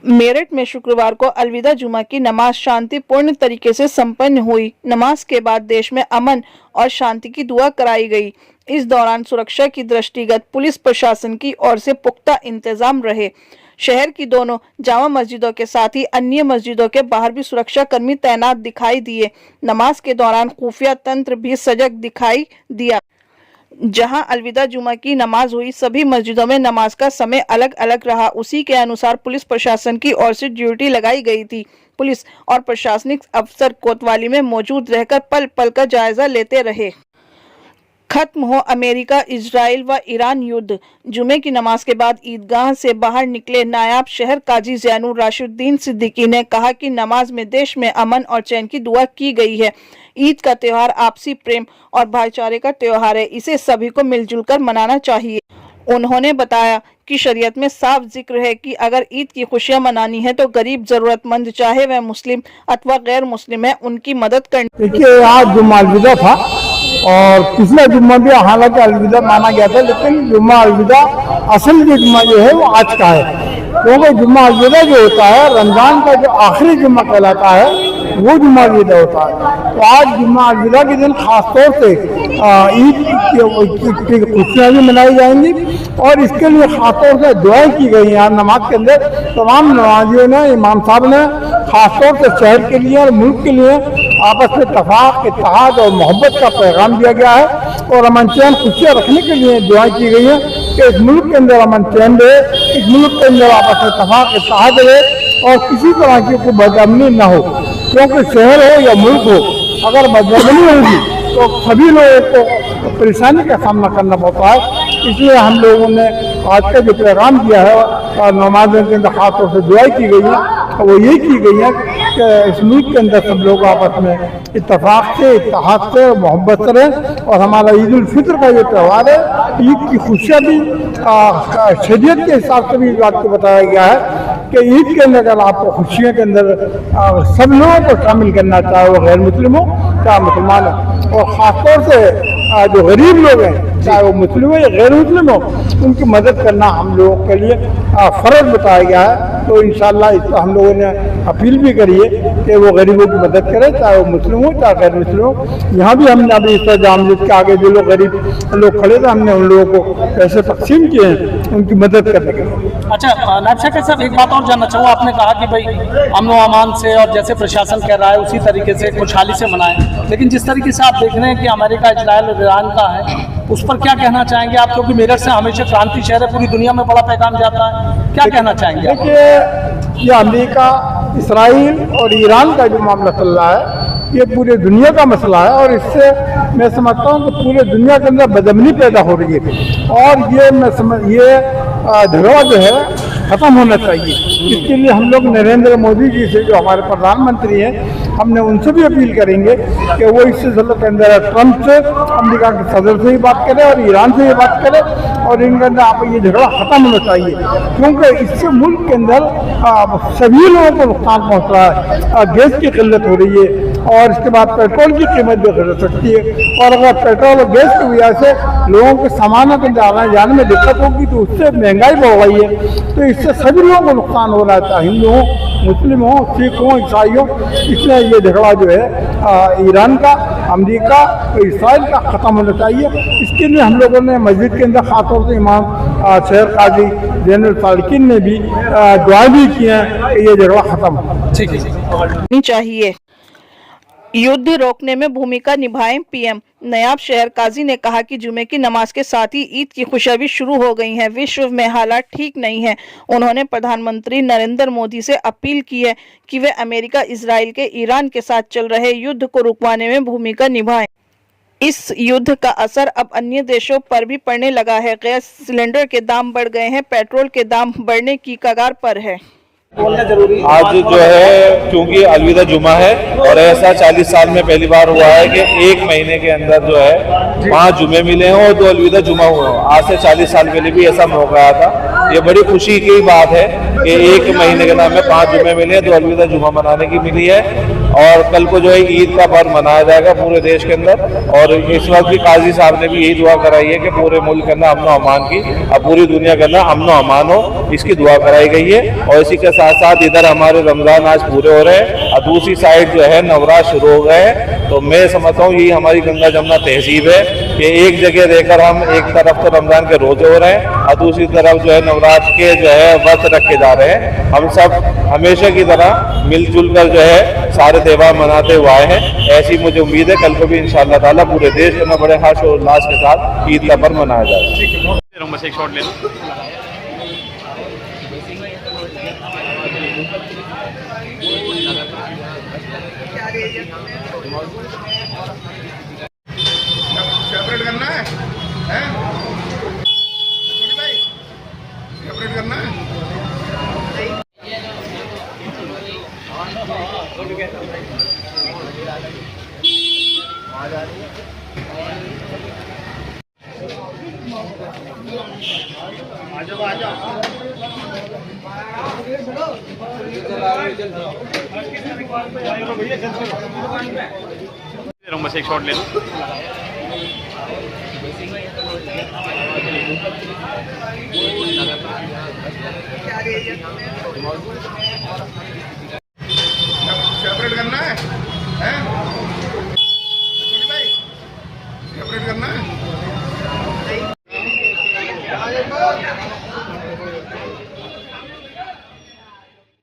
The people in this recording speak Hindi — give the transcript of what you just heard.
मेरठ में शुक्रवार को अलविदा जुमा की नमाज शांतिपूर्ण तरीके से संपन्न हुई। नमाज के बाद देश में अमन और शांति की दुआ कराई गई। इस दौरान सुरक्षा की दृष्टिगत पुलिस प्रशासन की ओर से पुख्ता इंतजाम रहे। शहर की दोनों जामा मस्जिदों के साथ ही अन्य मस्जिदों के बाहर भी सुरक्षा कर्मी तैनात दिखाई दिए। नमाज के दौरान खुफिया तंत्र भी सजग दिखाई दिया। जहां अलविदा जुमा की नमाज हुई, सभी मस्जिदों में नमाज का समय अलग अलग रहा। उसी के अनुसार पुलिस प्रशासन की ओर से ड्यूटी लगाई गई थी। पुलिस और प्रशासनिक अफसर कोतवाली में मौजूद रहकर पल पल का जायजा लेते रहे। खत्म हो अमेरिका, इजराइल व ईरान युद्ध। जुमे की नमाज के बाद ईदगाह से बाहर निकले नायाब शहर काजी ज़ैनुर राशिदुद्दीन सिद्दीकी ने कहा कि नमाज में देश में अमन और चैन की दुआ की गई है। ईद का त्योहार आपसी प्रेम और भाईचारे का त्योहार है, इसे सभी को मिलजुल कर मनाना चाहिए। उन्होंने बताया कि शरीयत में साफ जिक्र है कि अगर ईद की खुशियां मनानी है तो गरीब जरूरतमंद, चाहे वह मुस्लिम अथवा गैर मुस्लिम है, उनकी मदद करनी। देखिए, आज जुम्मा अलविदा था और पिछला जुम्मा भी हालांकि अलविदा माना गया था, लेकिन जुम्मा अलविदा असल जो जुम्मा जो है वो आज का है, क्योंकि जुम्मा अलविदा जो होता है रमजान का जो आखिरी जुम्मा कहलाता है वो जुम्मा अलविदा होता है। तो आज जुम्मा अलविदा के दिन खासतौर से ईद की खुशियाँ भी मनाई जाएंगी और इसके लिए खासतौर से दुआएं की गई हैं। नमाज के अंदर तमाम नमाजियों ने, इमाम साहब ने खासतौर से शहर के लिए और मुल्क के लिए आपस में तफाक, इत्तेहाद और मोहब्बत का पैगाम दिया गया है और अमन चैन खुशियाँ रखने के लिए दुआएं की गई हैं कि इस मुल्क के अंदर अमन चैन रहे, इस मुल्क के अंदर आपस में तफाक, इत्तेहाद रहे और किसी तरह की कोई बदअमनी न हो। क्योंकि शहर हो या मुल्क हो, अगर बदअमनी होगी तो सभी लोगों को परेशानी का सामना करना पड़ता है। इसलिए हम लोगों ने आज का जो पैगाम दिया है और नमाज़ों के अंदर खासतौर से दुआएं की गई हैं, वो यही की गई है कि इस मुल्क के अंदर सब लोग आपस में इत्तेफाक से, इत्तेहाद से, मोहब्बत से रहें। और हमारा ईद उल फित्र का ये त्यौहार है, ईद की खुशियाँ भी शरीयत के हिसाब से भी इस बात को बताया गया है कि ईद के अंदर अगर आपको खुशियों के अंदर सब लोगों को शामिल करना, चाहे वो गैर मुस्लिम हो चाहे मुसलमान हो, और ख़ासतौर से जो गरीब लोग हैं, चाहे वो मुस्लिम हो या गैर मुस्लिम हो, उनकी मदद करना हम लोगों के लिए फ़र्ज बताया गया है। तो इंशाअल्लाह इस पर हम लोगों ने अपील भी करी है कि वो गरीबों की मदद करें, चाहे वो मुस्लिम हो चाहे गैर मुस्लिम हो। यहाँ भी हमने अभी इस जाम मस्जिद के आगे जो लोग गरीब लोग खड़े थे, हमने उन लोगों को पैसे तकसीम किए हैं उनकी मदद करने के लिए। अच्छा नायब साहब, एक बात और जानना चाहूँगा। आपने कहा कि भाई अमन व अमान से और जैसे प्रशासन कह रहा है उसी तरीके से खुशहाली से मनाएं, लेकिन जिस तरीके से आप देख रहे हैं कि अमेरिका, इजराइल और ईरान का है, उस पर क्या कहना चाहेंगे आप? क्योंकि मेरठ से हमेशा क्रांति शहर है, पूरी दुनिया में बड़ा पैगाम जाता है, क्या कहना चाहेंगे? देखिए, ये अमेरिका, इसराइल और ईरान का जो मामला चल रहा है ये पूरे दुनिया का मसला है और इससे मैं समझता हूँ कि पूरे दुनिया के अंदर बदअमनी पैदा हो रही है और ये झगड़ा जो है ख़त्म होना चाहिए। इसके लिए हम लोग नरेंद्र मोदी जी से, जो हमारे प्रधानमंत्री हैं, हमने उनसे भी अपील करेंगे कि वो इस सिलसिले के अंदर ट्रंप से, अमेरिका के सदर से ही बात करें और ईरान से ही बात करें और इनके अंदर आप ये झगड़ा ख़त्म होना चाहिए, क्योंकि इससे मुल्क के अंदर सभी लोगों को नुकसान पहुँच रहा है। गैस की किल्लत हो रही है और इसके बाद पेट्रोल की कीमत भी बढ़ सकती है और अगर पेट्रोल और गैस की वजह से लोगों के सामानों के आने जाने में दिक्कत होगी तो उससे महंगाई बढ़ रही है। तो इससे सभी लोगों को नुकसान हो रहा है, चाहे हिंदू हो, मुस्लिम हो, सिख हो, ईसाई हो। इसलिए ये झगड़ा जो है ईरान का, अमेरिका और इसराइल का ख़त्म होना चाहिए। इसके लिए हम लोगों ने मस्जिद के अंदर खासतौर से इमाम शहर काजी ज़ैनुल सालिकीन ने भी दुआ भी की है कि ये झगड़ा ख़त्म चाहिए। युद्ध रोकने में भूमिका निभाएं पीएम। नायब शहर काजी ने कहा कि जुमे की नमाज के साथ ही ईद की खुशियां भी शुरू हो गई हैं। विश्व में हालात ठीक नहीं है। उन्होंने प्रधानमंत्री नरेंद्र मोदी से अपील की है कि वे अमेरिका, इजराइल के ईरान के साथ चल रहे युद्ध को रुकवाने में भूमिका निभाएं। इस युद्ध का असर अब अन्य देशों पर भी पड़ने लगा है। गैस सिलेंडर के दाम बढ़ गए हैं, पेट्रोल के दाम बढ़ने की कगार पर है। आज जो है क्योंकि अलविदा जुमा है और ऐसा 40 साल में पहली बार हुआ है कि एक महीने के अंदर जो है 5 जुमे मिले हैं और 2 अलविदा जुमा हुए हैं। आज से 40 साल पहले भी ऐसा हो गया था ये बड़ी खुशी की बात है कि एक महीने के नाम में 5 जुमे मिले, तो अलविदा जुमा मनाने की मिली है। और कल को जो है ईद का पर्व मनाया जाएगा पूरे देश के अंदर। और इस वक्त भी काजी साहब ने भी यही दुआ कराई है कि पूरे मुल्क के अंदर अमन अमान की, अब पूरी दुनिया के अंदर अमन अमान हो, इसकी दुआ कराई गई है। और इसी के साथ साथ इधर हमारे रमजान आज पूरे हो रहे हैं और दूसरी साइड जो है नवरात शुरू हो गए हैं। तो मैं समझता हूँ यही हमारी गंगा जमुना तहजीब है कि एक जगह रहकर हम एक तरफ तो रमजान के रोजे हो रहे हैं और दूसरी तरफ जो है नवरात्र के जो है व्रत रखे जा रहे हैं। हम सब हमेशा की तरह मिलजुल कर जो है सारे त्यौहार मनाते हुए आए हैं। ऐसी मुझे उम्मीद है कल को भी इंशाअल्लाह ताला पूरे देश के अंदर बड़े हर्ष और उल्लास के साथ ईद का पर्व मनाया जाएगा। बस एक शॉट ले लो। सेपरेट करना है, हैं? भाई सेपरेट करना है। बस एक शॉट ले लो। सेपरेट करना है, हैं?